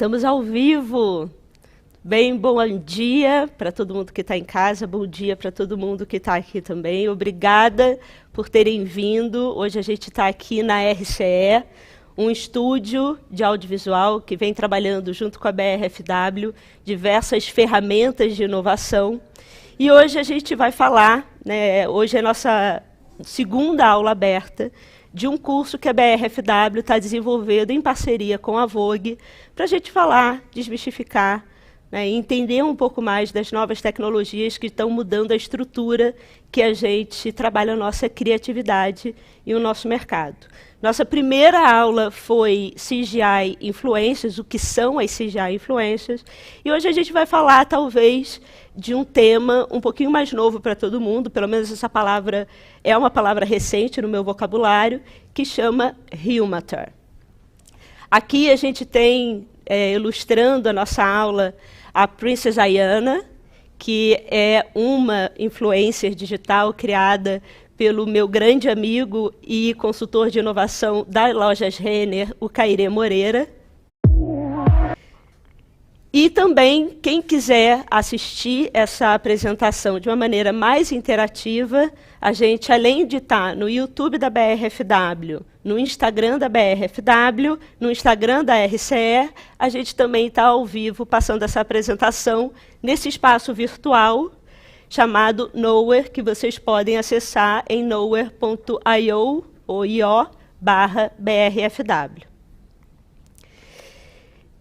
Estamos ao vivo. Bem, bom dia para todo mundo que está em casa, bom dia para todo mundo que está aqui também. Obrigada por terem vindo. Hoje a gente está aqui na RCE, um estúdio de audiovisual que vem trabalhando junto com a BRFW diversas ferramentas de inovação. E hoje a gente vai falar, hoje é a nossa segunda aula aberta, de um curso que a BRFW está desenvolvendo em parceria com a Vogue, para a gente falar, desmistificar, e entender um pouco mais das novas tecnologias que estão mudando a estrutura que a gente trabalha a nossa criatividade e o nosso mercado. Nossa primeira aula foi CGI Influências, o que são as CGI Influências, e hoje a gente vai falar, talvez, de um tema um pouquinho mais novo para todo mundo, pelo menos essa palavra é uma palavra recente no meu vocabulário, que chama Humator. Aqui a gente tem, ilustrando a nossa aula, a Princess Ayana, que é uma influencer digital criada pelo meu grande amigo e consultor de inovação das lojas Renner, o Cairê Moreira. E também, quem quiser assistir essa apresentação de uma maneira mais interativa, a gente, além de estar no YouTube da BRFW, no Instagram da BRFW, no Instagram da RCE, a gente também está ao vivo passando essa apresentação nesse espaço virtual chamado Nowhere, que vocês podem acessar em nowhere.io/BRFW.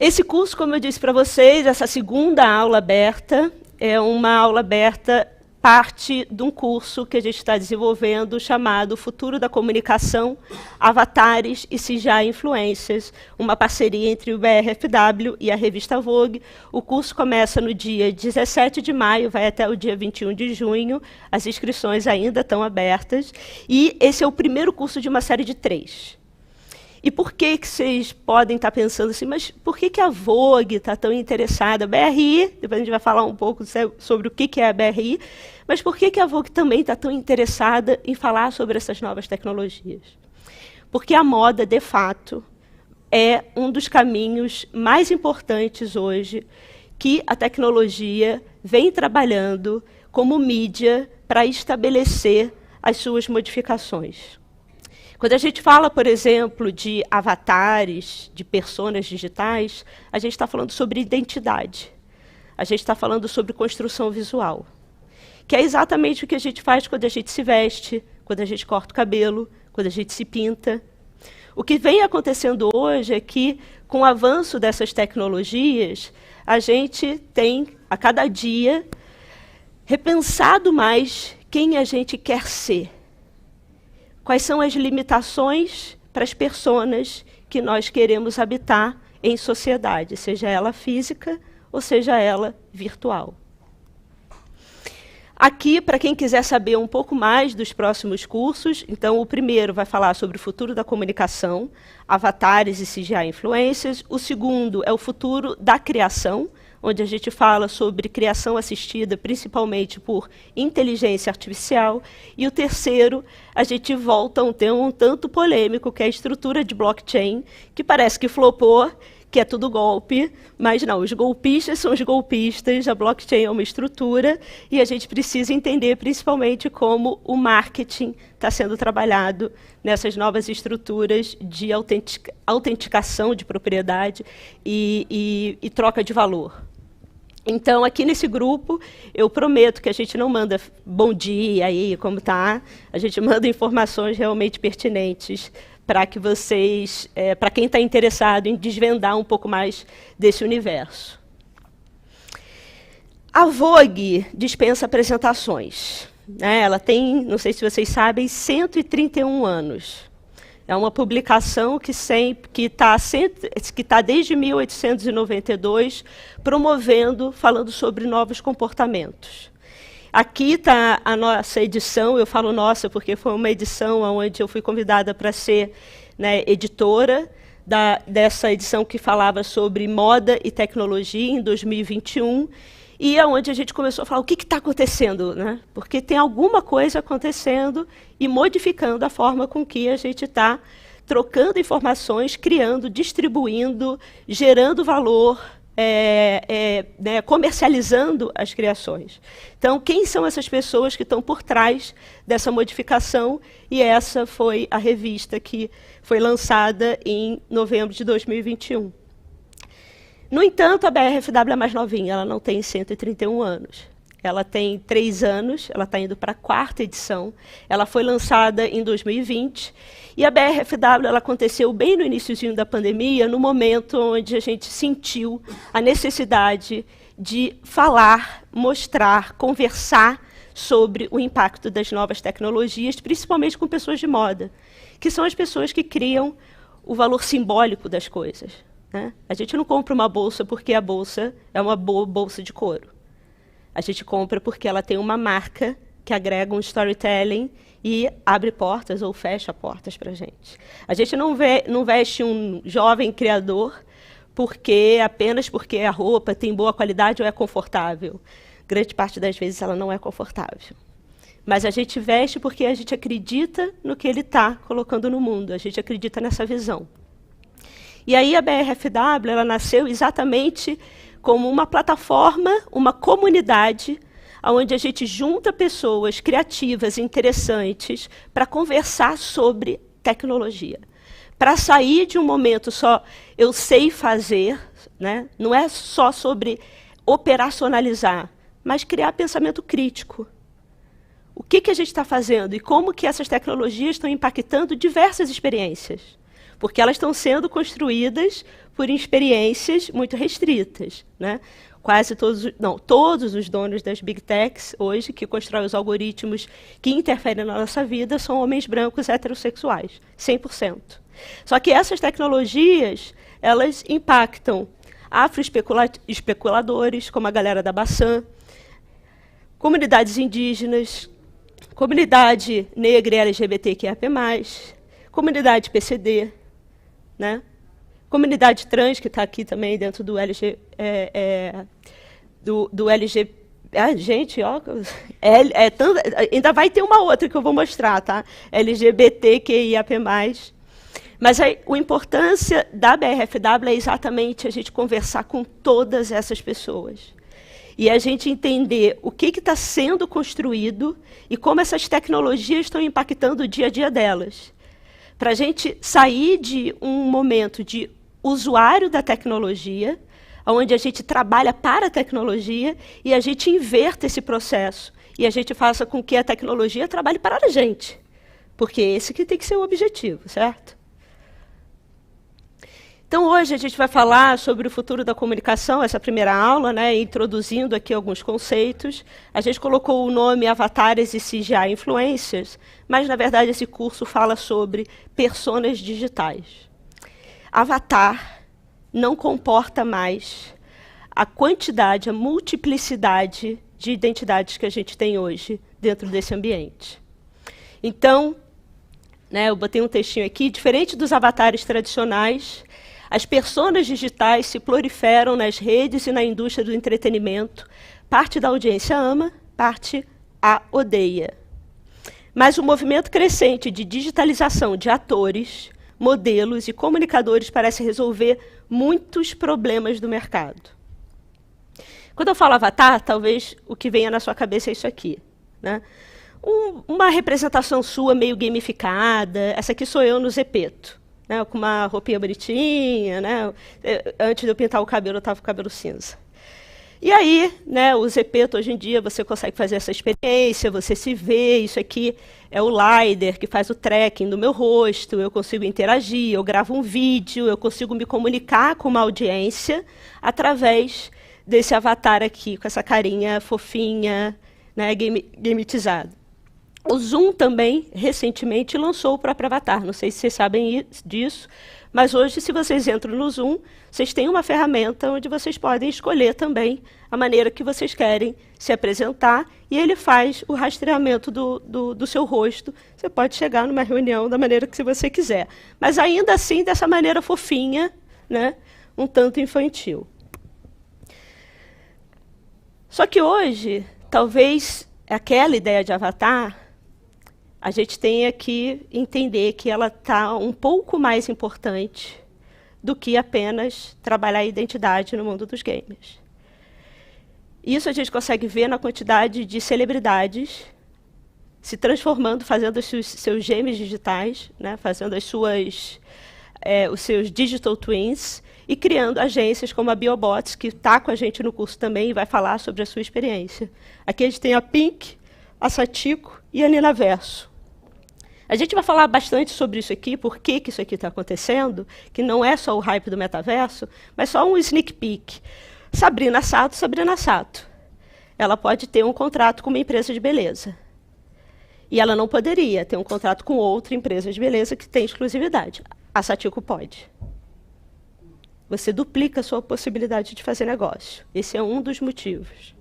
Esse curso, como eu disse para vocês, essa segunda aula aberta, é uma aula aberta, parte de um curso que a gente está desenvolvendo chamado Futuro da Comunicação, Avatares e CGI Influências, uma parceria entre o BRFW e a revista Vogue. O curso começa no dia 17 de maio, vai até o dia 21 de junho, as inscrições ainda estão abertas, e esse é o primeiro curso de uma série de 3. E por que vocês podem estar pensando assim, mas por que a Vogue está tão interessada? A BRI, depois a gente vai falar um pouco sobre o que é a BRI, mas por que a Vogue também está tão interessada em falar sobre essas novas tecnologias? Porque a moda, de fato, é um dos caminhos mais importantes hoje que a tecnologia vem trabalhando como mídia para estabelecer as suas modificações. Quando a gente fala, por exemplo, de avatares, de personas digitais, a gente está falando sobre identidade. A gente está falando sobre construção visual, que é exatamente o que a gente faz quando a gente se veste, quando a gente corta o cabelo, quando a gente se pinta. O que vem acontecendo hoje é que, com o avanço dessas tecnologias, a gente tem, a cada dia, repensado mais quem a gente quer ser. Quais são as limitações para as personas que nós queremos habitar em sociedade, seja ela física ou seja ela virtual. Aqui, para quem quiser saber um pouco mais dos próximos cursos, então o primeiro vai falar sobre o futuro da comunicação, avatares e CGI influências. O segundo é o futuro da criação, onde a gente fala sobre criação assistida, principalmente por inteligência artificial. E o terceiro, a gente volta a um tema um tanto polêmico, que é a estrutura de blockchain, que parece que flopou, que é tudo golpe, mas não, os golpistas são os golpistas, a blockchain é uma estrutura, e a gente precisa entender principalmente como o marketing está sendo trabalhado nessas novas estruturas de autenticação de propriedade e troca de valor. Então, aqui nesse grupo, eu prometo que a gente não manda bom dia, aí, como tá? A gente manda informações realmente pertinentes para que vocês, para quem está interessado em desvendar um pouco mais desse universo. A Vogue dispensa apresentações. Ela tem, não sei se vocês sabem, 131 anos. É uma publicação que está desde 1892 promovendo, falando sobre novos comportamentos. Aqui está a nossa edição, eu falo nossa porque foi uma edição onde eu fui convidada para ser editora dessa edição que falava sobre moda e tecnologia em 2021, e é onde a gente começou a falar o que está acontecendo, Porque tem alguma coisa acontecendo e modificando a forma com que a gente está trocando informações, criando, distribuindo, gerando valor, né, comercializando as criações. Então, quem são essas pessoas que estão por trás dessa modificação? E essa foi a revista que foi lançada em novembro de 2021. No entanto, a BRFW é mais novinha, ela não tem 131 anos. Ela tem 3 anos, ela está indo para a 4ª edição. Ela foi lançada em 2020. E a BRFW ela aconteceu bem no iniciozinho da pandemia, no momento onde a gente sentiu a necessidade de falar, mostrar, conversar sobre o impacto das novas tecnologias, principalmente com pessoas de moda, que são as pessoas que criam o valor simbólico das coisas, né? A gente não compra uma bolsa porque a bolsa é uma boa bolsa de couro. A gente compra porque ela tem uma marca que agrega um storytelling e abre portas ou fecha portas para a gente. A gente não veste um jovem criador apenas porque a roupa tem boa qualidade ou é confortável. Grande parte das vezes ela não é confortável. Mas a gente veste porque a gente acredita no que ele está colocando no mundo, a gente acredita nessa visão. E aí a BRFW ela nasceu exatamente como uma plataforma, uma comunidade, onde a gente junta pessoas criativas, interessantes, para conversar sobre tecnologia. Para sair de um momento só, eu sei fazer, né? Não é só sobre operacionalizar, mas criar pensamento crítico. O que a gente está fazendo e como que essas tecnologias estão impactando diversas experiências? Porque elas estão sendo construídas por experiências muito restritas, né? Todos os donos das Big Techs hoje que constroem os algoritmos que interferem na nossa vida são homens brancos heterossexuais, 100%. Só que essas tecnologias, elas impactam afroespeculadores, como a galera da Baçã, comunidades indígenas, comunidade negra e LGBTQIA+, comunidade PCD, né? Comunidade trans, que está aqui também dentro do LG... gente, ó, ainda vai ter uma outra que eu vou mostrar, tá? LGBTQIAP+. Mas a importância da BRFW é exatamente a gente conversar com todas essas pessoas. E a gente entender o que está sendo construído e como essas tecnologias estão impactando o dia a dia delas. Para a gente sair de um momento de usuário da tecnologia, onde a gente trabalha para a tecnologia, e a gente inverta esse processo. E a gente faça com que a tecnologia trabalhe para a gente. Porque esse que tem que ser o objetivo, certo? Então, hoje a gente vai falar sobre o futuro da comunicação, essa primeira aula, né, introduzindo aqui alguns conceitos. A gente colocou o nome Avatares e CGI Influencers, mas, na verdade, esse curso fala sobre personas digitais. Avatar não comporta mais a quantidade, a multiplicidade de identidades que a gente tem hoje dentro desse ambiente. Então, né, eu botei um textinho aqui, diferente dos avatares tradicionais, as personas digitais se proliferam nas redes e na indústria do entretenimento. Parte da audiência ama, parte a odeia. Mas o movimento crescente de digitalização de atores, modelos e comunicadores parece resolver muitos problemas do mercado. Quando eu falo avatar, talvez o que venha na sua cabeça é isso aqui, né? Uma representação sua meio gamificada. Essa aqui sou eu no Zepeto, né, com uma roupinha bonitinha, né? Antes de eu pintar o cabelo, eu estava com o cabelo cinza. E aí, né, o Zepeto, hoje em dia, você consegue fazer essa experiência, você se vê, isso aqui é o LiDAR, que faz o tracking do meu rosto, eu consigo interagir, eu gravo um vídeo, eu consigo me comunicar com uma audiência através desse avatar aqui, com essa carinha fofinha, né, gamitizada. O Zoom também, recentemente, lançou o próprio avatar. Não sei se vocês sabem disso, mas hoje, se vocês entram no Zoom, vocês têm uma ferramenta onde vocês podem escolher também a maneira que vocês querem se apresentar, e ele faz o rastreamento do seu rosto. Você pode chegar numa reunião da maneira que você quiser, mas ainda assim dessa maneira fofinha, né, um tanto infantil. Só que hoje, talvez aquela ideia de avatar, a gente tem que entender que ela está um pouco mais importante do que apenas trabalhar a identidade no mundo dos games. Isso a gente consegue ver na quantidade de celebridades se transformando, fazendo os seus gêmeos digitais, né, fazendo os seus digital twins, e criando agências como a Biobots, que está com a gente no curso também e vai falar sobre a sua experiência. Aqui a gente tem a Pink, a Satiko e a Ninaverso. A gente vai falar bastante sobre isso aqui, por que isso aqui está acontecendo, que não é só o hype do metaverso, mas só um sneak peek. Sabrina Sato. Ela pode ter um contrato com uma empresa de beleza. E ela não poderia ter um contrato com outra empresa de beleza que tem exclusividade. A Satiko pode. Você duplica a sua possibilidade de fazer negócio. Esse é um dos motivos.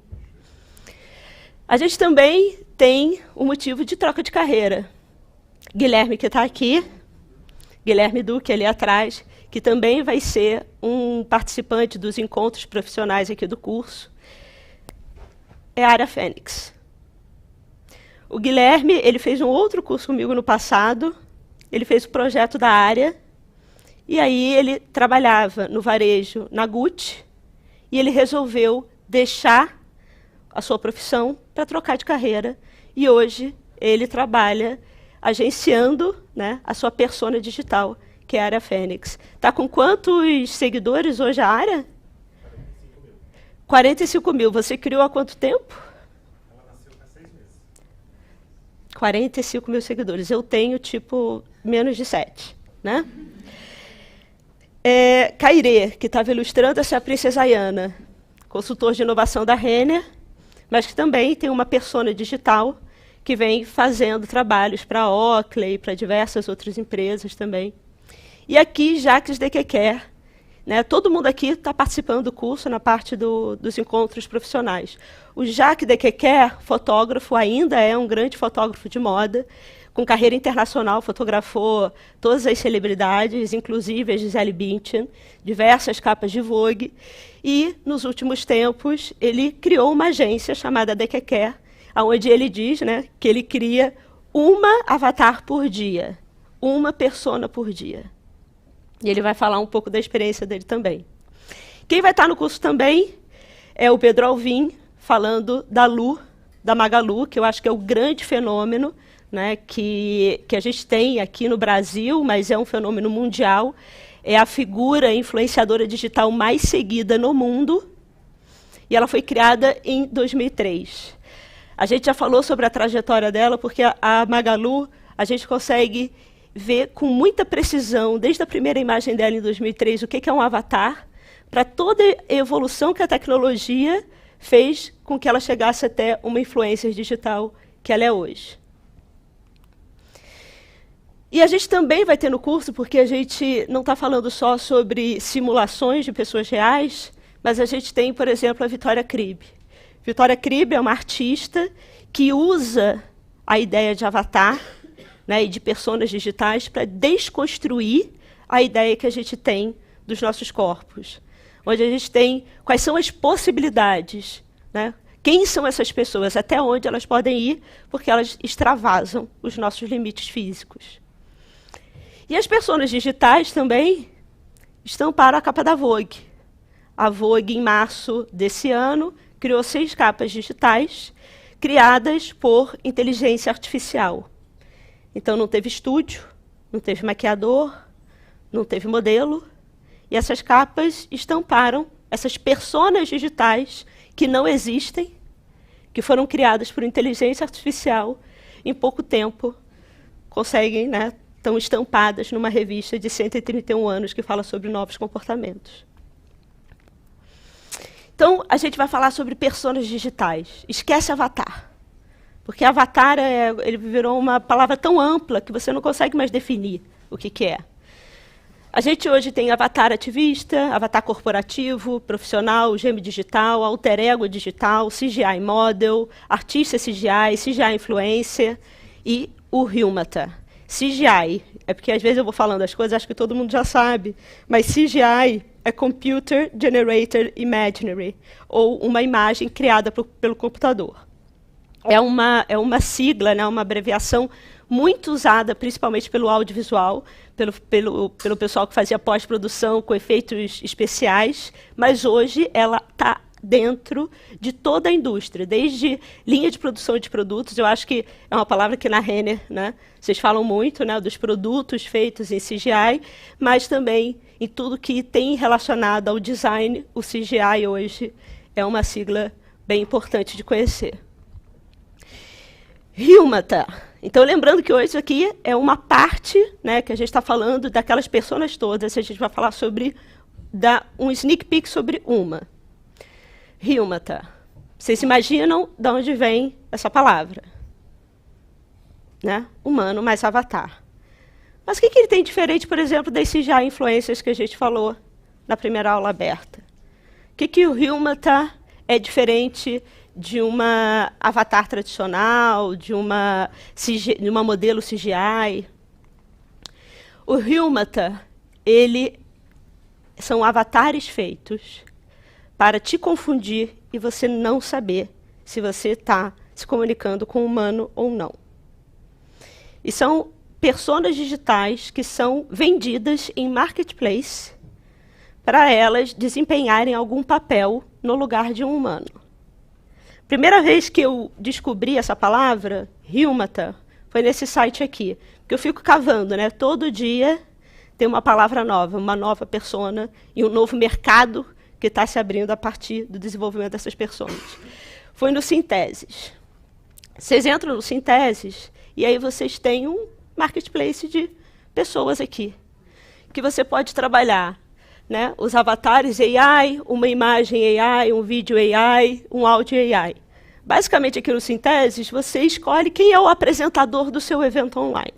A gente também tem o motivo de troca de carreira. Guilherme, que está aqui, Guilherme Duque, ali atrás, que também vai ser um participante dos encontros profissionais aqui do curso, é a Área Fênix. O Guilherme, ele fez um outro curso comigo no passado, ele fez o projeto da área, e aí ele trabalhava no varejo na Gucci, e ele resolveu deixar a sua profissão para trocar de carreira, e hoje ele trabalha agenciando, né, a sua persona digital, que é a Área Fênix. Está com quantos seguidores hoje a área? 45 mil. Você criou há quanto tempo? Ela nasceu há 6 meses. 45 mil seguidores. Eu tenho, tipo, menos de 7. Né? Kairê, que estava ilustrando essa princesa Ayana, consultor de inovação da Renner, mas que também tem uma persona digital que vem fazendo trabalhos para a Oakley, para diversas outras empresas também. E aqui, Jacques Dequequer, né, todo mundo aqui está participando do curso na parte dos encontros profissionais. O Jacques Dequequer, fotógrafo, ainda é um grande fotógrafo de moda, com carreira internacional, fotografou todas as celebridades, inclusive a Gisele Bündchen, diversas capas de Vogue, e, nos últimos tempos, ele criou uma agência chamada Dequequer, onde ele diz, né, que ele cria uma avatar por dia, uma persona por dia. E ele vai falar um pouco da experiência dele também. Quem vai estar no curso também é o Pedro Alvim, falando da Lu, da Magalu, que eu acho que é o grande fenômeno, né, que a gente tem aqui no Brasil, mas é um fenômeno mundial. É a figura influenciadora digital mais seguida no mundo, e ela foi criada em 2003. A gente já falou sobre a trajetória dela, porque a Magalu, a gente consegue ver com muita precisão, desde a primeira imagem dela em 2003, o que é um avatar, para toda a evolução que a tecnologia fez com que ela chegasse até uma influencer digital que ela é hoje. E a gente também vai ter no curso, porque a gente não está falando só sobre simulações de pessoas reais, mas a gente tem, por exemplo, a Vitória Krieb. Vitória Krieb é uma artista que usa a ideia de avatar, né, e de personas digitais para desconstruir a ideia que a gente tem dos nossos corpos. Onde a gente tem quais são as possibilidades, né? Quem são essas pessoas, até onde elas podem ir, porque elas extravasam os nossos limites físicos. E as personas digitais também estão para a capa da Vogue. A Vogue, em março desse ano, criou 6 capas digitais criadas por inteligência artificial. Então, não teve estúdio, não teve maquiador, não teve modelo. E essas capas estamparam essas personas digitais que não existem, que foram criadas por inteligência artificial, em pouco tempo conseguem, né, estão estampadas numa revista de 131 anos que fala sobre novos comportamentos. Então, a gente vai falar sobre personas digitais. Esquece avatar. Porque avatar ele virou uma palavra tão ampla que você não consegue mais definir o que é. A gente hoje tem avatar ativista, avatar corporativo, profissional, gêmeo digital, alter ego digital, CGI model, artista CGI, CGI influencer e o Humata. CGI, é porque às vezes eu vou falando as coisas, acho que todo mundo já sabe, mas CGI é Computer Generated Imaginary, ou uma imagem criada pelo computador. É uma sigla, né, uma abreviação muito usada principalmente pelo audiovisual, pelo pessoal que fazia pós-produção com efeitos especiais, mas hoje ela está dentro de toda a indústria, desde linha de produção de produtos. Eu acho que é uma palavra que na Renner, né, vocês falam muito, né, dos produtos feitos em CGI, mas também em tudo que tem relacionado ao design. O CGI hoje é uma sigla bem importante de conhecer. Human-Ta. Então, lembrando que hoje isso aqui é uma parte, né, que a gente está falando daquelas personas todas. A gente vai falar sobre, um sneak peek sobre uma. Human-Ta. Vocês imaginam de onde vem essa palavra? Né? Humano mais avatar. Mas o que ele tem diferente, por exemplo, das CGI influencers que a gente falou na primeira aula aberta? O que o Human-Ta é diferente de uma avatar tradicional, de uma modelo CGI? O Human-Ta, são avatares feitos para te confundir e você não saber se você está se comunicando com um humano ou não. E são personas digitais que são vendidas em marketplace para elas desempenharem algum papel no lugar de um humano. Primeira vez que eu descobri essa palavra, Human-Ta, foi nesse site aqui, que eu fico cavando, né? Todo dia tem uma palavra nova, uma nova persona e um novo mercado que está se abrindo a partir do desenvolvimento dessas personas. Foi no Synthesis. Vocês entram no Synthesis e aí vocês têm um marketplace de pessoas aqui, que você pode trabalhar, né, os avatares AI, uma imagem AI, um vídeo AI, um áudio AI. Basicamente, aqui no Synthesis, você escolhe quem é o apresentador do seu evento online.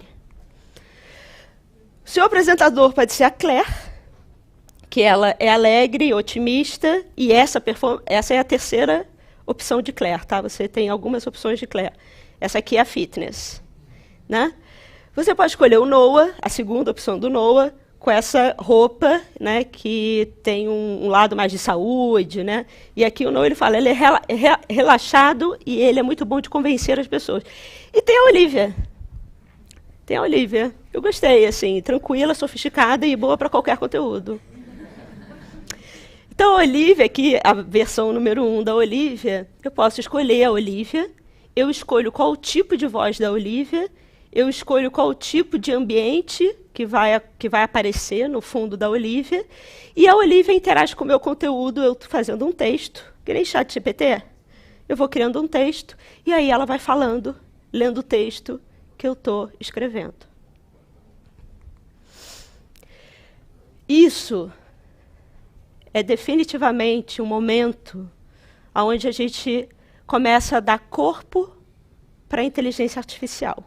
O seu apresentador pode ser a Claire, que ela é alegre, otimista, e essa é a terceira opção de Claire. Tá? Você tem algumas opções de Claire. Essa aqui é a fitness. Né? Você pode escolher o Noah, a segunda opção do Noah, com essa roupa, né, que tem um lado mais de saúde. Né? E aqui o Noah ele fala, ele é relaxado e ele é muito bom de convencer as pessoas. E tem a Olivia. Tem a Olivia. Eu gostei, assim, tranquila, sofisticada e boa para qualquer conteúdo. Então, a Olivia, aqui, a versão número 1 da Olivia, eu posso escolher a Olivia, eu escolho qual o tipo de voz da Olivia, eu escolho qual o tipo de ambiente que vai aparecer no fundo da Olivia, e a Olivia interage com o meu conteúdo, eu estou fazendo um texto, que nem ChatGPT. Eu vou criando um texto, e aí ela vai falando, lendo o texto que eu estou escrevendo. Isso é definitivamente um momento onde a gente começa a dar corpo para a inteligência artificial.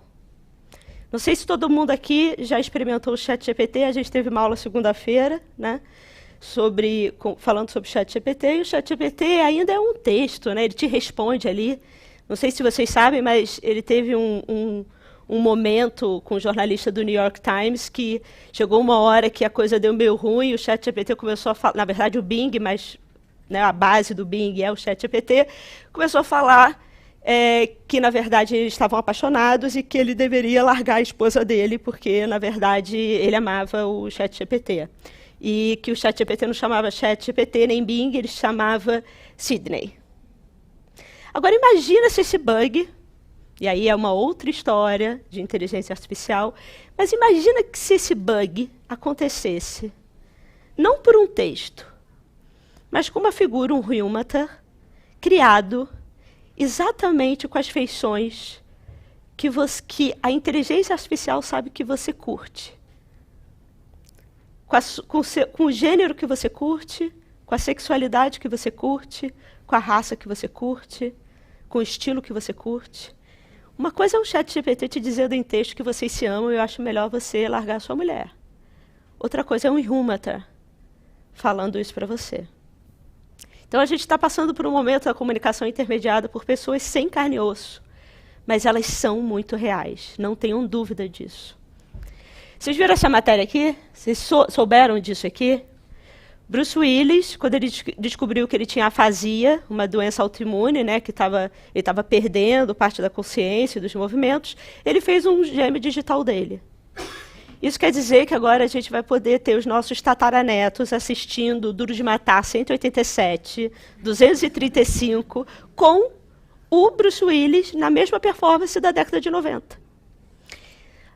Não sei se todo mundo aqui já experimentou o ChatGPT, a gente teve uma aula segunda-feira, né, falando sobre o ChatGPT, e o ChatGPT ainda é um texto, né, ele te responde ali. Não sei se vocês sabem, mas ele teve um momento com um jornalista do New York Times que chegou uma hora que a coisa deu meio ruim, o ChatGPT começou a falar, na verdade o Bing, mas né, a base do Bing é o ChatGPT, começou a falar que, na verdade, eles estavam apaixonados e que ele deveria largar a esposa dele, porque, na verdade, ele amava o ChatGPT. E que o ChatGPT não chamava ChatGPT nem Bing, ele chamava Sydney. Agora, imagina se esse bug, e aí é uma outra história de inteligência artificial, mas imagina que se esse bug acontecesse, não por um texto, mas com uma figura, um Human-Ta, criado exatamente com as feições que a inteligência artificial sabe que você curte. Com o gênero que você curte, com a sexualidade que você curte, com a raça que você curte, com o estilo que você curte. Uma coisa é o ChatGPT te dizendo em texto que vocês se amam e eu acho melhor você largar a sua mulher. Outra coisa é um Human-Ta falando isso para você. Então, a gente está passando por um momento da comunicação intermediada por pessoas sem carne e osso, mas elas são muito reais, não tenham dúvida disso. Vocês viram essa matéria aqui? Vocês souberam disso aqui? Bruce Willis, quando ele descobriu que ele tinha afasia, uma doença autoimune, né, que ele estava perdendo parte da consciência e dos movimentos, ele fez um gêmeo digital dele. Isso quer dizer que agora a gente vai poder ter os nossos tataranetos assistindo Duro de Matar 187, 235, com o Bruce Willis na mesma performance da década de 90.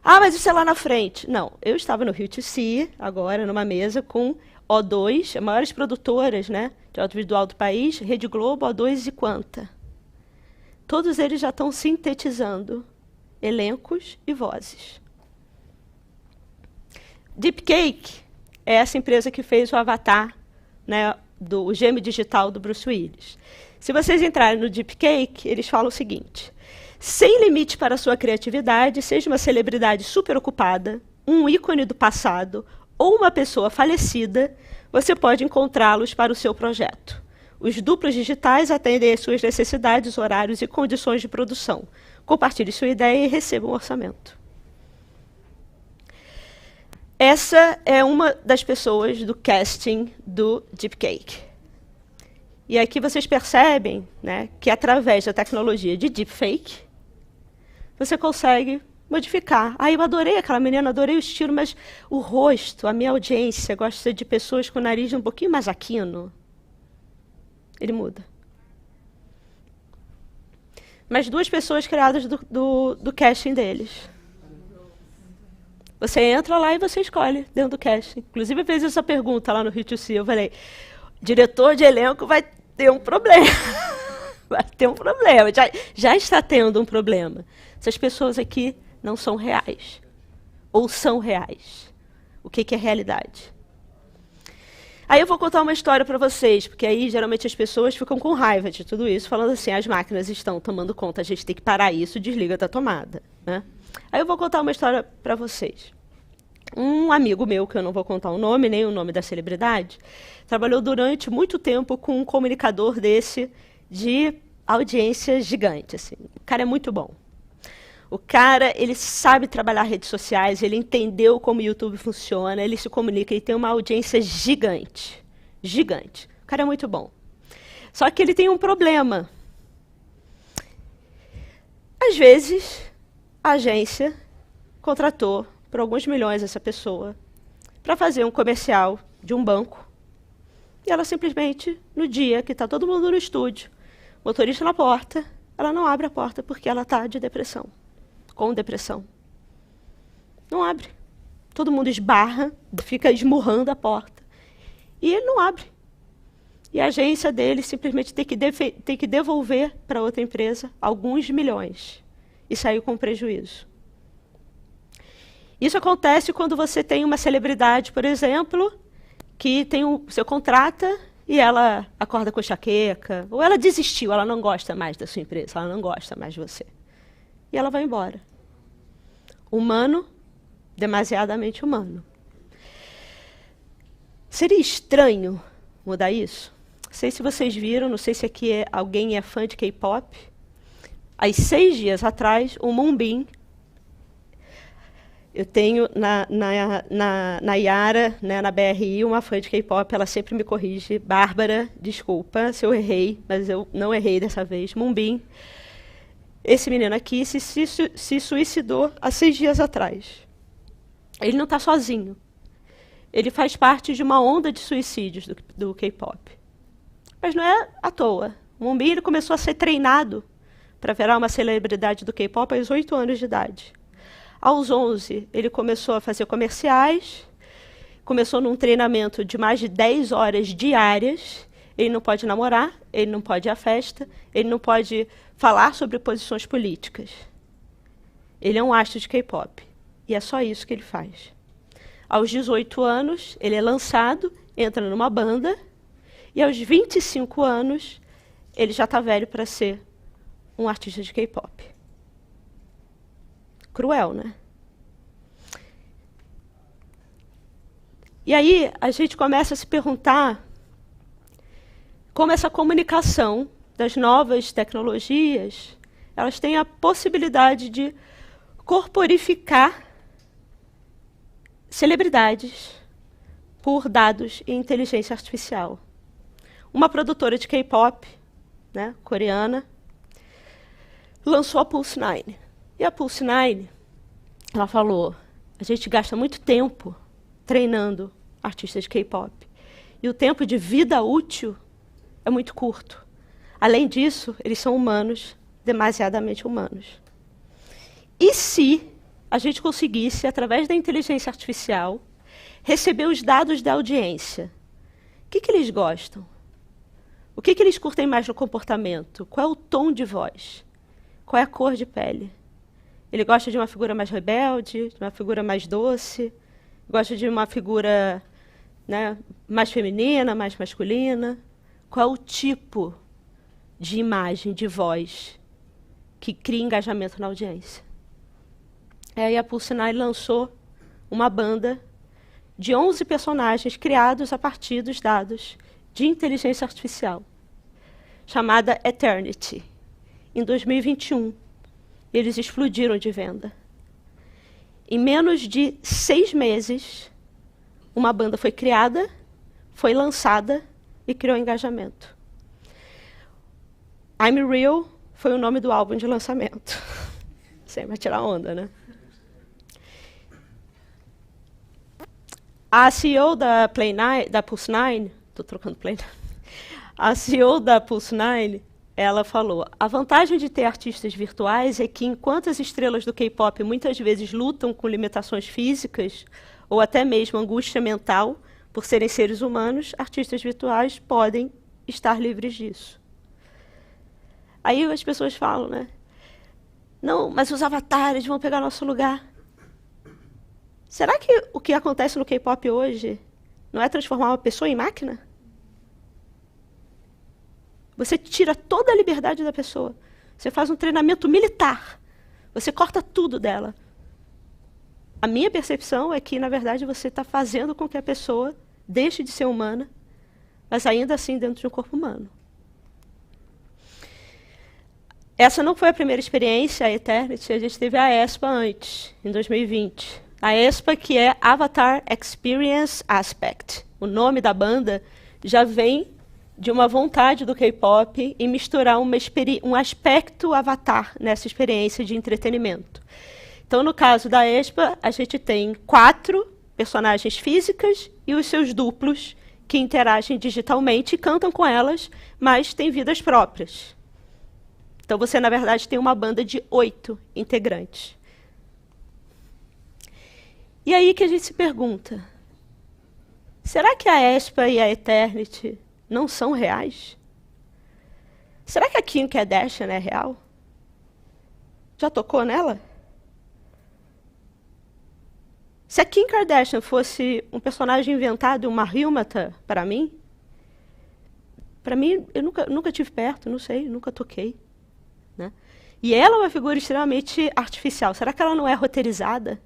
Ah, mas isso é lá na frente. Não, eu estava no Rio Sea, agora, numa mesa com O2, as maiores produtoras, né, de audiovisual do país, Rede Globo, O2 e Quanta. Todos eles já estão sintetizando elencos e vozes. Deepcake é essa empresa que fez o avatar, né, do gêmeo digital do Bruce Willis. Se vocês entrarem no Deepcake, eles falam o seguinte: sem limite para a sua criatividade, seja uma celebridade super ocupada, um ícone do passado ou uma pessoa falecida, você pode encontrá-los para o seu projeto. Os duplos digitais atendem às suas necessidades, horários e condições de produção. Compartilhe sua ideia e receba um orçamento. Essa é uma das pessoas do casting do Deepcake. E aqui vocês percebem, né, que através da tecnologia de deepfake, você consegue modificar. Ah, eu adorei aquela menina, adorei o estilo, mas o rosto, a minha audiência gosta de pessoas com o nariz um pouquinho mais aquino. Ele muda. Mas 2 pessoas criadas do casting deles. Você entra lá e você escolhe dentro do casting. Inclusive, eu fiz essa pergunta lá no Rio Sea. Eu falei, diretor de elenco vai ter um problema. Vai ter um problema. Já está tendo um problema. Essas pessoas aqui não são reais. Ou são reais. O que é realidade? Aí eu vou contar uma história para vocês, porque aí geralmente as pessoas ficam com raiva de tudo isso, falando assim, as máquinas estão tomando conta, a gente tem que parar isso, desliga da tomada, né? Aí eu vou contar uma história para vocês. Um amigo meu, que eu não vou contar o nome, nem o nome da celebridade, trabalhou durante muito tempo com um comunicador desse de audiência gigante. Assim. O cara é muito bom. O cara, ele sabe trabalhar redes sociais, ele entendeu como o YouTube funciona, ele se comunica, ele tem uma audiência gigante. Gigante. O cara é muito bom. Só que ele tem um problema. Às vezes, a agência contratou por alguns milhões essa pessoa para fazer um comercial de um banco. E ela simplesmente, no dia que está todo mundo no estúdio, motorista na porta, ela não abre a porta porque ela está de depressão. Com depressão. Não abre. Todo mundo esbarra, fica esmurrando a porta. E ele não abre. E a agência dele simplesmente tem que devolver para outra empresa alguns milhões. E saiu com prejuízo. Isso acontece quando você tem uma celebridade, por exemplo, que você contrata e ela acorda com enxaqueca, ou ela desistiu, ela não gosta mais da sua empresa, ela não gosta mais de você. E ela vai embora. Humano, demasiadamente humano. Seria estranho mudar isso? Não sei se vocês viram, não sei se aqui alguém é fã de K-pop. Há 6 dias atrás, o Moonbin, eu tenho na Yara, né, na BRI, uma fã de K-pop, ela sempre me corrige. Bárbara, desculpa se eu errei, mas eu não errei dessa vez. Moonbin. Esse menino aqui se suicidou há 6 dias atrás. Ele não está sozinho. Ele faz parte de uma onda de suicídios do K-pop. Mas não é à toa. O Moonbin ele começou a ser treinado para virar uma celebridade do K-pop aos 8 anos de idade. Aos 11, ele começou a fazer comerciais, começou num treinamento de mais de 10 horas diárias. Ele não pode namorar, ele não pode ir à festa, ele não pode falar sobre posições políticas. Ele é um astro de K-pop. E é só isso que ele faz. Aos 18 anos, ele é lançado, entra numa banda, e aos 25 anos, ele já está velho para ser um artista de K-pop. Cruel, né? E aí, a gente começa a se perguntar como essa comunicação das novas tecnologias, elas têm a possibilidade de corporificar celebridades, por dados e inteligência artificial. Uma produtora de K-pop, né, coreana, lançou a Pulse 9. E a Pulse 9, ela falou, a gente gasta muito tempo treinando artistas de K-pop. E o tempo de vida útil é muito curto. Além disso, eles são humanos, demasiadamente humanos. E se a gente conseguisse, através da inteligência artificial, receber os dados da audiência? O que eles gostam? O que eles curtem mais no comportamento? Qual é o tom de voz? Qual é a cor de pele? Ele gosta de uma figura mais rebelde, de uma figura mais doce? Gosta de uma figura, né, mais feminina, mais masculina? Qual é o tipo de imagem, de voz, que cria engajamento na audiência? Aí a Pulse 9 lançou uma banda de 11 personagens criados a partir dos dados de inteligência artificial, chamada Eternity, em 2021. Eles explodiram de venda. Em menos de 6 meses, uma banda foi criada, foi lançada e criou engajamento. I'm Real foi o nome do álbum de lançamento. Sem vai tirar onda, né? A CEO da Pulse 9, estou trocando Play 9. A CEO da Pulse 9, ela falou, a vantagem de ter artistas virtuais é que, enquanto as estrelas do K-pop muitas vezes lutam com limitações físicas ou até mesmo angústia mental por serem seres humanos, artistas virtuais podem estar livres disso. Aí as pessoas falam, né? Não, mas os avatares vão pegar nosso lugar. Será que o que acontece no K-pop hoje não é transformar uma pessoa em máquina? Você tira toda a liberdade da pessoa. Você faz um treinamento militar. Você corta tudo dela. A minha percepção é que, na verdade, você está fazendo com que a pessoa deixe de ser humana, mas ainda assim dentro de um corpo humano. Essa não foi a primeira experiência, a Eternity. A gente teve a ESPA antes, em 2020. A ESPA, que é Avatar Experience Aspect. O nome da banda já vem de uma vontade do K-pop em misturar um aspecto avatar nessa experiência de entretenimento. Então, no caso da ESPA, a gente tem 4 personagens físicas e os seus duplos que interagem digitalmente e cantam com elas, mas têm vidas próprias. Então, você, na verdade, tem uma banda de 8 integrantes. E aí que a gente se pergunta, será que a ESPA e a Eternity não são reais? Será que a Kim Kardashian é real? Já tocou nela? Se a Kim Kardashian fosse um personagem inventado, uma rímata para mim, eu nunca tive perto, não sei, nunca toquei. Né? E ela é uma figura extremamente artificial. Será que ela não é roteirizada?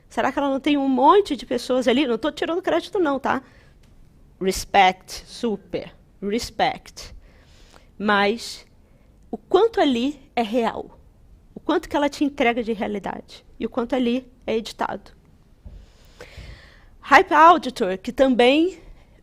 Será que ela não tem um monte de pessoas ali? Não estou tirando crédito, não, tá? Respect, super, respect. Mas o quanto ali é real? O quanto que ela te entrega de realidade? E o quanto ali é editado? Hype Auditor, que também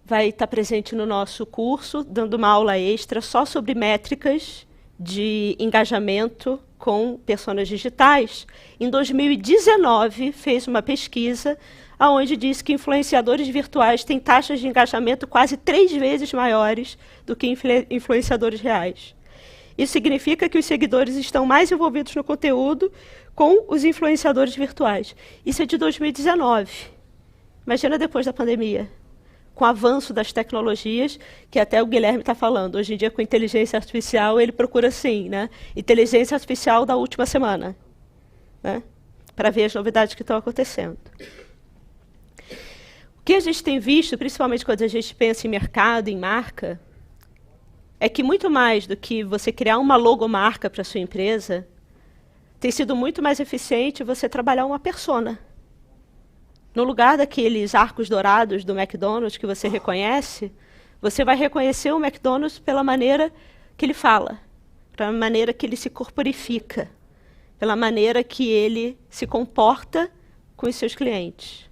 vai estar presente no nosso curso, dando uma aula extra só sobre métricas de engajamento com personas digitais, em 2019 fez uma pesquisa onde diz que influenciadores virtuais têm taxas de engajamento quase 3 vezes maiores do que influenciadores reais. Isso significa que os seguidores estão mais envolvidos no conteúdo com os influenciadores virtuais. Isso é de 2019. Imagina depois da pandemia, com o avanço das tecnologias, que até o Guilherme está falando. Hoje em dia, com inteligência artificial, ele procura assim, né? Inteligência artificial da última semana, né? Para ver as novidades que estão acontecendo. O que a gente tem visto, principalmente quando a gente pensa em mercado, em marca, é que muito mais do que você criar uma logomarca para a sua empresa, tem sido muito mais eficiente você trabalhar uma persona. No lugar daqueles arcos dourados do McDonald's que você reconhece, você vai reconhecer o McDonald's pela maneira que ele fala, pela maneira que ele se corporifica, pela maneira que ele se comporta com os seus clientes.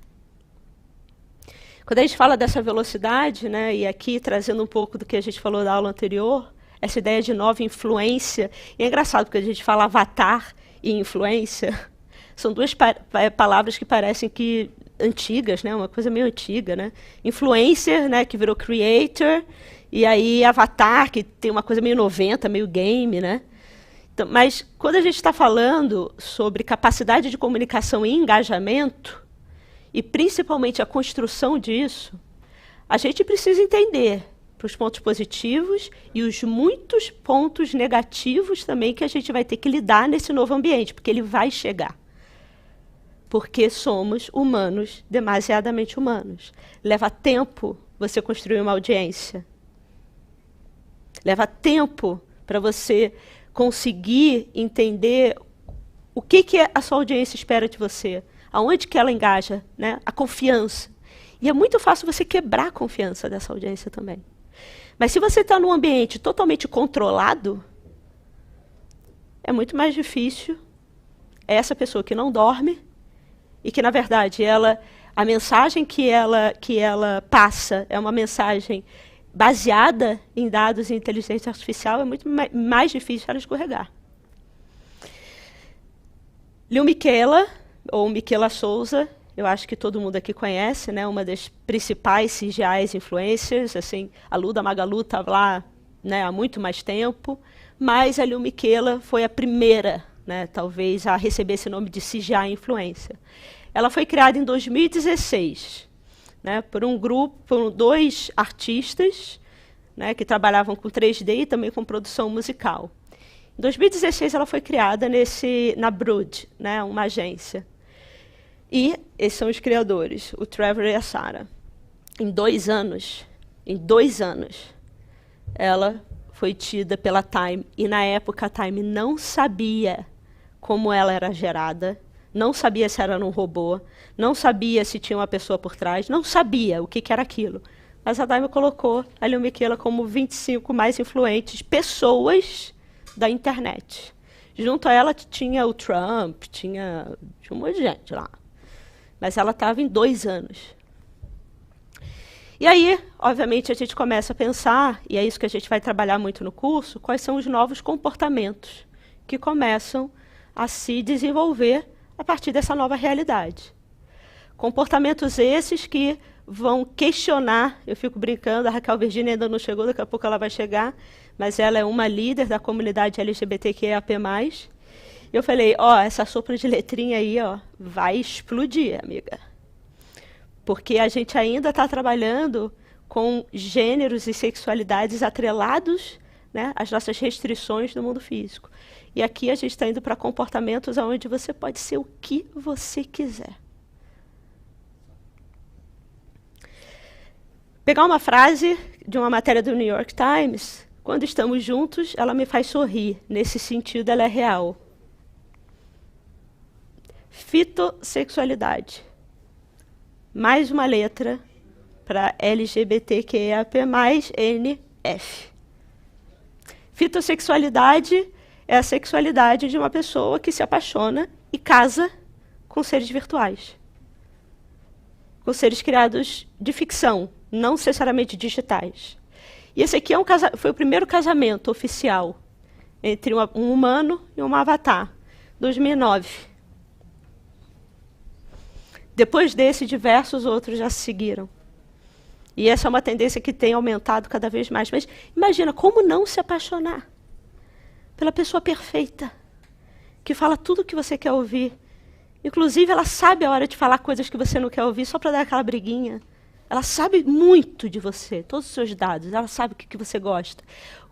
Quando a gente fala dessa velocidade, né, e aqui trazendo um pouco do que a gente falou da aula anterior, essa ideia de nova influência, e é engraçado porque a gente fala avatar e influência, são duas palavras que parecem que antigas, né, uma coisa meio antiga, né? Influencer, né, que virou creator, e aí avatar, que tem uma coisa meio 90, meio game, né? Então, mas quando a gente está falando sobre capacidade de comunicação e engajamento, e principalmente a construção disso, a gente precisa entender para os pontos positivos e os muitos pontos negativos também que a gente vai ter que lidar nesse novo ambiente, porque ele vai chegar. Porque somos humanos, demasiadamente humanos. Leva tempo você construir uma audiência. Leva tempo para você conseguir entender o que a sua audiência espera de você. Aonde que ela engaja, né? A confiança. E é muito fácil você quebrar a confiança dessa audiência também. Mas se você está num ambiente totalmente controlado, é muito mais difícil. É essa pessoa que não dorme e que, na verdade, a mensagem que ela passa é uma mensagem baseada em dados e inteligência artificial, é muito mais difícil ela escorregar. Liu Miquela, ou Miquela Souza, eu acho que todo mundo aqui conhece, né, uma das principais CGIs influencers, assim, a Lu da Magalu estava lá, né, há muito mais tempo, mas a Liu Miquela foi a primeira, né, talvez, a receber esse nome de CGI influencer. Ela foi criada em 2016, né, por um grupo, por dois artistas, né, que trabalhavam com 3D e também com produção musical. Em 2016, ela foi criada na Brood, né, uma agência. E esses são os criadores, o Trevor e a Sarah. Em 2 anos, ela foi tida pela Time, e na época a Time não sabia como ela era gerada, não sabia se era um robô, não sabia se tinha uma pessoa por trás, não sabia o que era aquilo. Mas a Time colocou a Liu Miquela como 25 mais influentes pessoas da internet. Junto a ela tinha o Trump, tinha um monte de gente lá. Mas ela estava em 2 anos. E aí, obviamente, a gente começa a pensar, e é isso que a gente vai trabalhar muito no curso, quais são os novos comportamentos que começam a se desenvolver a partir dessa nova realidade. Comportamentos esses que vão questionar, eu fico brincando, a Raquel Virginia ainda não chegou, daqui a pouco ela vai chegar, mas ela é uma líder da comunidade LGBTQIAP+. Eu falei, essa sopa de letrinha aí, vai explodir, amiga. Porque a gente ainda está trabalhando com gêneros e sexualidades atrelados, né, às nossas restrições do mundo físico. E aqui a gente está indo para comportamentos onde você pode ser o que você quiser. Pegar uma frase de uma matéria do New York Times, quando estamos juntos, ela me faz sorrir. Nesse sentido, ela é real. Fitossexualidade. Mais uma letra para LGBTQIAP+, NF. Fitossexualidade é a sexualidade de uma pessoa que se apaixona e casa com seres virtuais. Com seres criados de ficção, não necessariamente digitais. E esse aqui foi o primeiro casamento oficial entre um humano e um avatar, 2009. Depois desse, diversos outros já se seguiram. E essa é uma tendência que tem aumentado cada vez mais. Mas imagina, como não se apaixonar pela pessoa perfeita, que fala tudo o que você quer ouvir. Inclusive, ela sabe a hora de falar coisas que você não quer ouvir, só para dar aquela briguinha. Ela sabe muito de você, todos os seus dados. Ela sabe o que você gosta,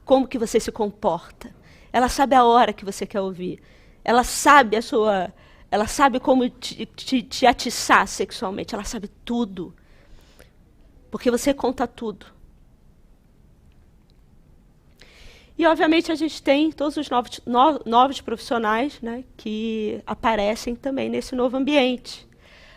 como que você se comporta. Ela sabe a hora que você quer ouvir. Ela sabe ela sabe como te atiçar sexualmente. Ela sabe tudo. Porque você conta tudo. E, obviamente, a gente tem todos os novos profissionais, né, que aparecem também nesse novo ambiente.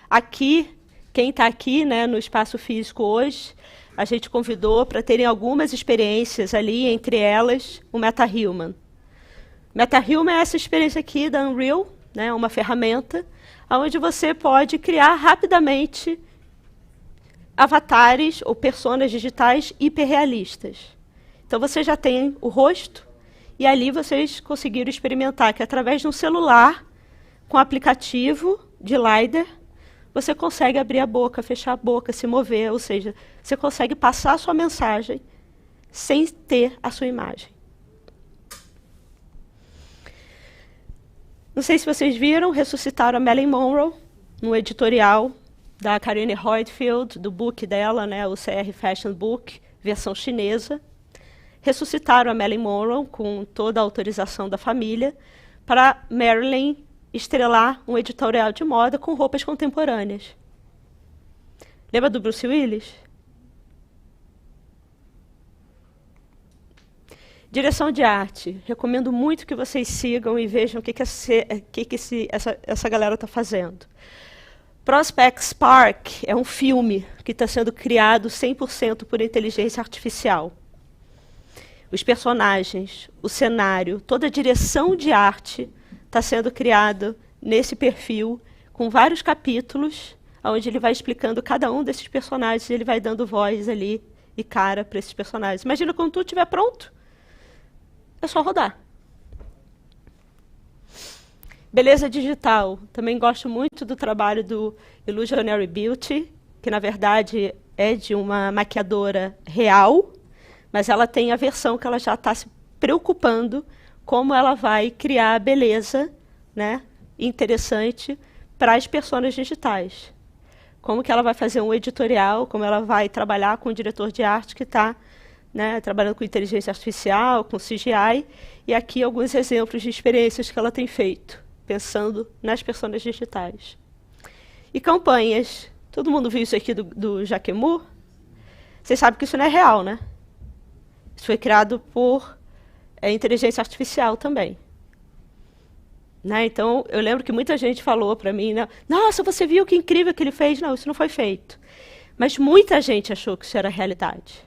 Aqui, quem está aqui, né, no espaço físico hoje, a gente convidou para terem algumas experiências ali, entre elas, o MetaHuman. MetaHuman é essa experiência aqui da Unreal, né, uma ferramenta onde você pode criar rapidamente avatares ou personas digitais hiperrealistas. Então, você já tem o rosto, e ali vocês conseguiram experimentar que, através de um celular, com aplicativo de LiDAR, você consegue abrir a boca, fechar a boca, se mover, ou seja, você consegue passar a sua mensagem sem ter a sua imagem. Não sei se vocês viram, ressuscitaram a Marilyn Monroe, no editorial da Karine Roitfeld, do book dela, né, o CR Fashion Book, versão chinesa. Ressuscitaram a Marilyn Monroe, com toda a autorização da família, para Marilyn estrelar um editorial de moda com roupas contemporâneas. Lembra do Bruce Willis? Direção de arte. Recomendo muito que vocês sigam e vejam o que essa galera está fazendo. Prospect Spark é um filme que está sendo criado 100% por inteligência artificial. Os personagens, o cenário, toda a direção de arte está sendo criado nesse perfil, com vários capítulos, onde ele vai explicando cada um desses personagens e ele vai dando voz ali e cara para esses personagens. Imagina quando tudo estiver pronto, é só rodar. Beleza digital. Também gosto muito do trabalho do Illusionary Beauty, que na verdade é de uma maquiadora real, mas ela tem a versão que ela já está se preocupando como ela vai criar beleza, né, interessante para as personas digitais. Como que ela vai fazer um editorial, como ela vai trabalhar com o diretor de arte que está, né, trabalhando com inteligência artificial, com CGI, e aqui alguns exemplos de experiências que ela tem feito, pensando nas personas digitais. E campanhas. Todo mundo viu isso aqui do Jacquemus? Vocês sabem que isso não é real, né? Isso foi criado por inteligência artificial também. Né? Então, eu lembro que muita gente falou para mim, né, nossa, você viu que incrível que ele fez? Não, isso não foi feito. Mas muita gente achou que isso era realidade.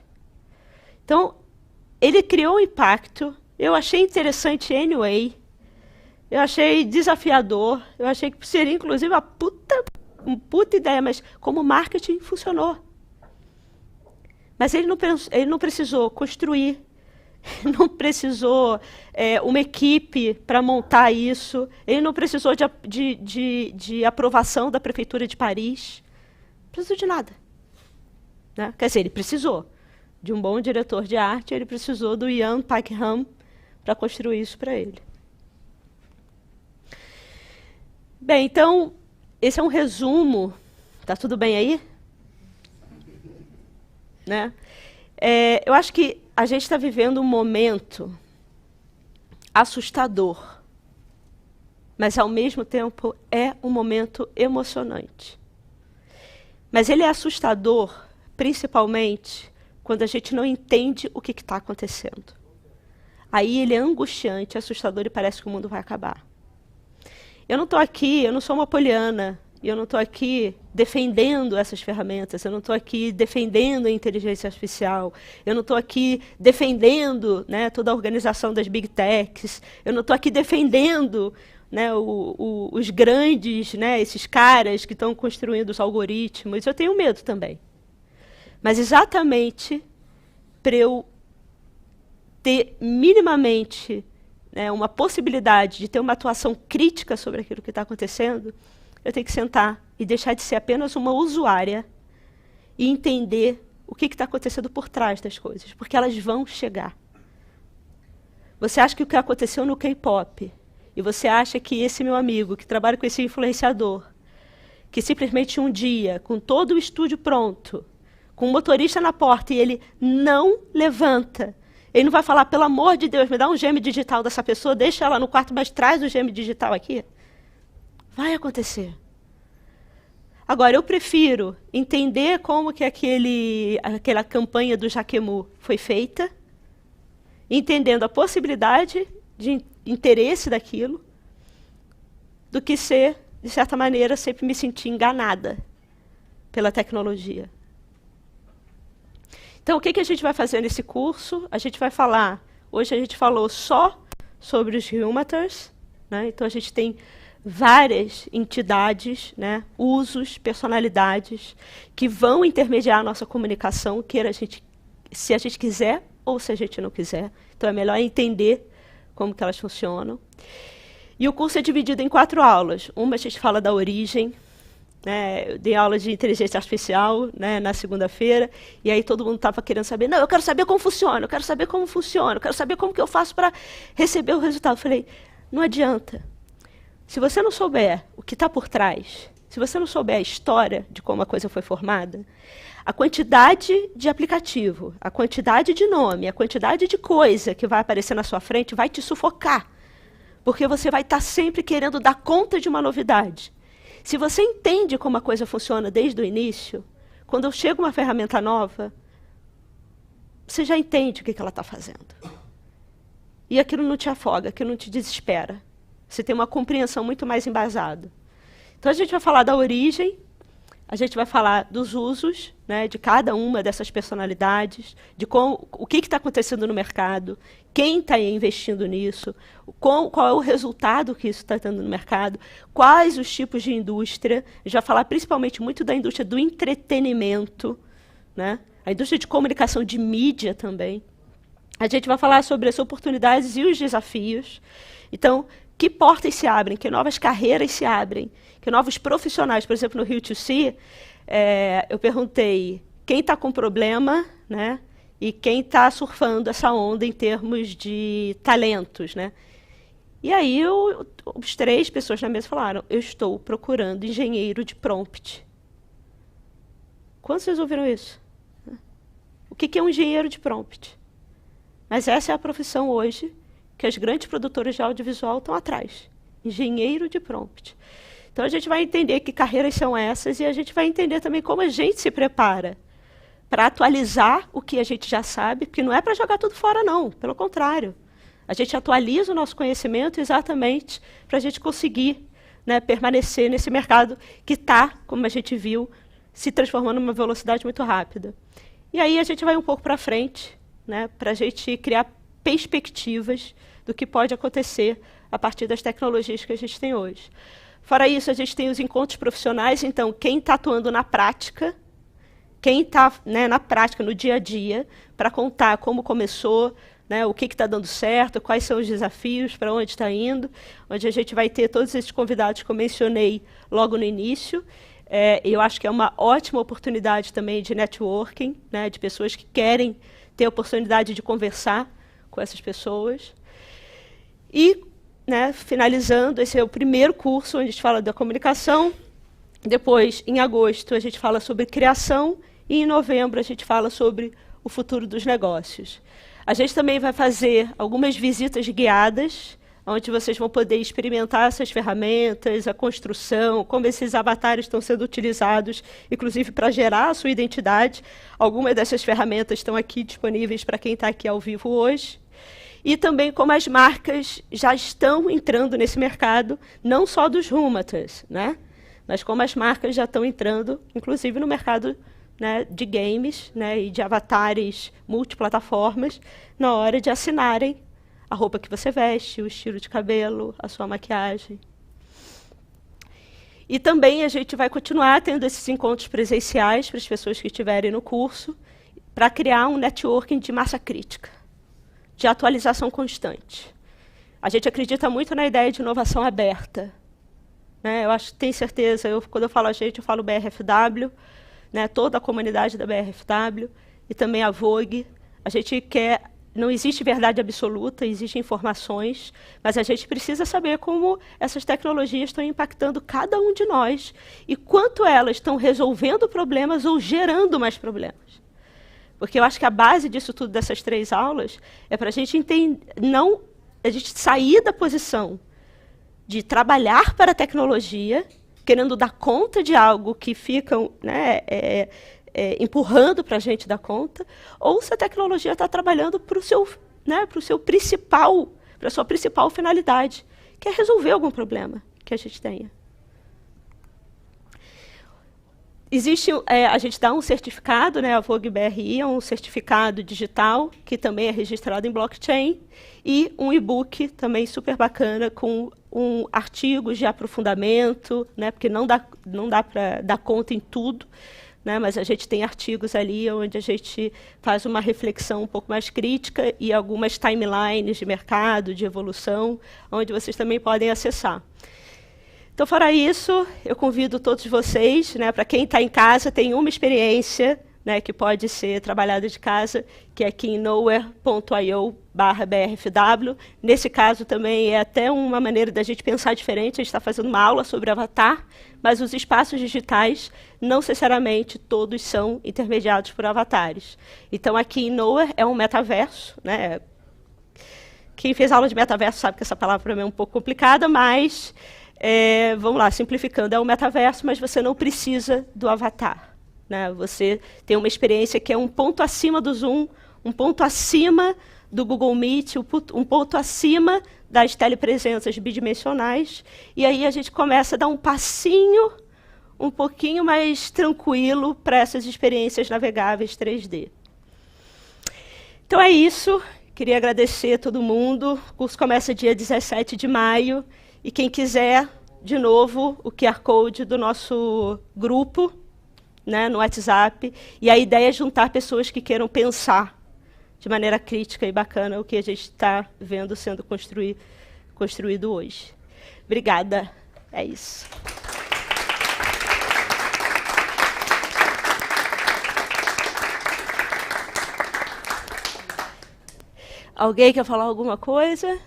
Então, ele criou um impacto, eu achei interessante anyway, eu achei desafiador, eu achei que seria, inclusive, uma puta ideia, mas como marketing funcionou. Mas ele não precisou construir, não precisou uma equipe para montar isso, ele não precisou de aprovação da Prefeitura de Paris, não precisou de nada. Né? Quer dizer, ele precisou de um bom diretor de arte, ele precisou do Ian Packham para construir isso para ele. Bem, então, esse é um resumo. Tá tudo bem aí? Né? Eu acho que a gente está vivendo um momento assustador, mas, ao mesmo tempo, é um momento emocionante. Mas ele é assustador, principalmente, quando a gente não entende o que está acontecendo. Aí ele é angustiante, assustador e parece que o mundo vai acabar. Eu não estou aqui, eu não sou uma poliana, eu não estou aqui defendendo essas ferramentas, eu não estou aqui defendendo a inteligência artificial, eu não estou aqui defendendo, né, toda a organização das big techs, eu não estou aqui defendendo, né, os grandes, né, esses caras que estão construindo os algoritmos. Eu tenho medo também. Mas exatamente para eu ter minimamente, né, uma possibilidade de ter uma atuação crítica sobre aquilo que está acontecendo, eu tenho que sentar e deixar de ser apenas uma usuária e entender o que está acontecendo por trás das coisas, porque elas vão chegar. Você acha que o que aconteceu no K-pop, e você acha que esse meu amigo, que trabalha com esse influenciador, que simplesmente um dia, com todo o estúdio pronto, com o motorista na porta, e ele não levanta, ele não vai falar, pelo amor de Deus, me dá um geme digital dessa pessoa, deixa ela no quarto, mas traz o geme digital aqui. Vai acontecer. Agora, eu prefiro entender como que aquela campanha do Jacquemus foi feita, entendendo a possibilidade de interesse daquilo, do que ser, de certa maneira, sempre me sentir enganada pela tecnologia. Então, o que a gente vai fazer nesse curso? A gente vai falar, hoje a gente falou só sobre os Humators, né? Então a gente tem várias entidades, né, usos, personalidades, que vão intermediar a nossa comunicação, se a gente quiser ou se a gente não quiser. Então, é melhor entender como que elas funcionam. E o curso é dividido em 4 aulas. Uma a gente fala da origem, né, eu dei aula de inteligência artificial, né, na segunda-feira, e aí todo mundo estava querendo saber, não, eu quero saber como funciona, eu quero saber como funciona, eu quero saber como que eu faço para receber o resultado. Eu falei, não adianta. Se você não souber o que está por trás, se você não souber a história de como a coisa foi formada, a quantidade de aplicativo, a quantidade de nome, a quantidade de coisa que vai aparecer na sua frente vai te sufocar, porque você vai estar sempre querendo dar conta de uma novidade. Se você entende como a coisa funciona desde o início, quando chega uma ferramenta nova, você já entende o que ela está fazendo. E aquilo não te afoga, aquilo não te desespera. Você tem uma compreensão muito mais embasada. Então, a gente vai falar da origem, a gente vai falar dos usos, né, de cada uma dessas personalidades, de o que está acontecendo no mercado, quem está investindo nisso, qual é o resultado que isso está tendo no mercado, quais os tipos de indústria. A gente vai falar principalmente muito da indústria do entretenimento, né, a indústria de comunicação de mídia também. A gente vai falar sobre as oportunidades e os desafios. Então, que portas se abrem, que novas carreiras se abrem, que novos profissionais, por exemplo, no Rio2C, eu perguntei quem está com problema, né, e quem está surfando essa onda em termos de talentos, né? E aí os 3 pessoas na mesa falaram, eu estou procurando engenheiro de prompt. Quando vocês ouviram isso? O que é um engenheiro de prompt? Mas essa é a profissão hoje que as grandes produtoras de audiovisual estão atrás. Engenheiro de prompt. Então, a gente vai entender que carreiras são essas e a gente vai entender também como a gente se prepara para atualizar o que a gente já sabe, porque não é para jogar tudo fora, não. Pelo contrário. A gente atualiza o nosso conhecimento exatamente para a gente conseguir, né, permanecer nesse mercado que está, como a gente viu, se transformando numa velocidade muito rápida. E aí a gente vai um pouco para frente, né, para a gente criar perspectivas do que pode acontecer a partir das tecnologias que a gente tem hoje. Fora isso, a gente tem os encontros profissionais, então, quem está atuando na prática, quem está, né, na prática, no dia a dia, para contar como começou, né, o que está dando certo, quais são os desafios, para onde está indo, onde a gente vai ter todos esses convidados que eu mencionei logo no início. Eu acho que é uma ótima oportunidade também de networking, né, de pessoas que querem ter a oportunidade de conversar com essas pessoas. E, né, finalizando, esse é o primeiro curso onde a gente fala da comunicação. Depois, em agosto, a gente fala sobre criação e em novembro a gente fala sobre o futuro dos negócios. A gente também vai fazer algumas visitas guiadas, onde vocês vão poder experimentar essas ferramentas, a construção, como esses avatares estão sendo utilizados, inclusive para gerar a sua identidade. Algumas dessas ferramentas estão aqui disponíveis para quem está aqui ao vivo hoje. E também como as marcas já estão entrando nesse mercado, não só dos Rúmatas, né, mas como as marcas já estão entrando, inclusive no mercado, né, de games, né, e de avatares multiplataformas, na hora de assinarem a roupa que você veste, o estilo de cabelo, a sua maquiagem. E também a gente vai continuar tendo esses encontros presenciais para as pessoas que estiverem no curso, para criar um networking de massa crítica, de atualização constante. A gente acredita muito na ideia de inovação aberta, né? Eu acho, tenho certeza, quando eu falo a gente, eu falo BRFW, né, toda a comunidade da BRFW, e também a Vogue. A gente quer, não existe verdade absoluta, existem informações, mas a gente precisa saber como essas tecnologias estão impactando cada um de nós e quanto elas estão resolvendo problemas ou gerando mais problemas. Porque eu acho que a base disso tudo, dessas 3 aulas, é para a gente entender, não a gente sair da posição de trabalhar para a tecnologia, querendo dar conta de algo que ficam, né, empurrando para a gente dar conta, ou se a tecnologia está trabalhando para o seu, né, para a sua principal finalidade, que é resolver algum problema que a gente tenha. Existe, a gente dá um certificado, né, a Vogue BRI é um certificado digital, que também é registrado em blockchain, e um e-book também super bacana com artigos de aprofundamento, né, porque não dá para dar conta em tudo, né, mas a gente tem artigos ali onde a gente faz uma reflexão um pouco mais crítica e algumas timelines de mercado, de evolução, onde vocês também podem acessar. Então, fora isso, eu convido todos vocês, né, para quem está em casa, tem uma experiência, né, que pode ser trabalhada de casa, que é aqui em nowhere.io/BRFW. Nesse caso, também é até uma maneira da gente pensar diferente. A gente está fazendo uma aula sobre avatar, mas os espaços digitais, não necessariamente todos são intermediados por avatares. Então, aqui em Nowhere é um metaverso, né? Quem fez aula de metaverso sabe que essa palavra para mim é um pouco complicada, mas, vamos lá, simplificando, é um metaverso, mas você não precisa do avatar. Né? Você tem uma experiência que é um ponto acima do Zoom, um ponto acima do Google Meet, um ponto acima das telepresenças bidimensionais, e aí a gente começa a dar um passinho um pouquinho mais tranquilo para essas experiências navegáveis 3D. Então é isso, queria agradecer a todo mundo, o curso começa dia 17 de maio, e quem quiser, de novo, o QR Code do nosso grupo, né, no WhatsApp, e a ideia é juntar pessoas que queiram pensar de maneira crítica e bacana o que a gente está vendo sendo construído hoje. Obrigada. É isso. Alguém quer falar alguma coisa?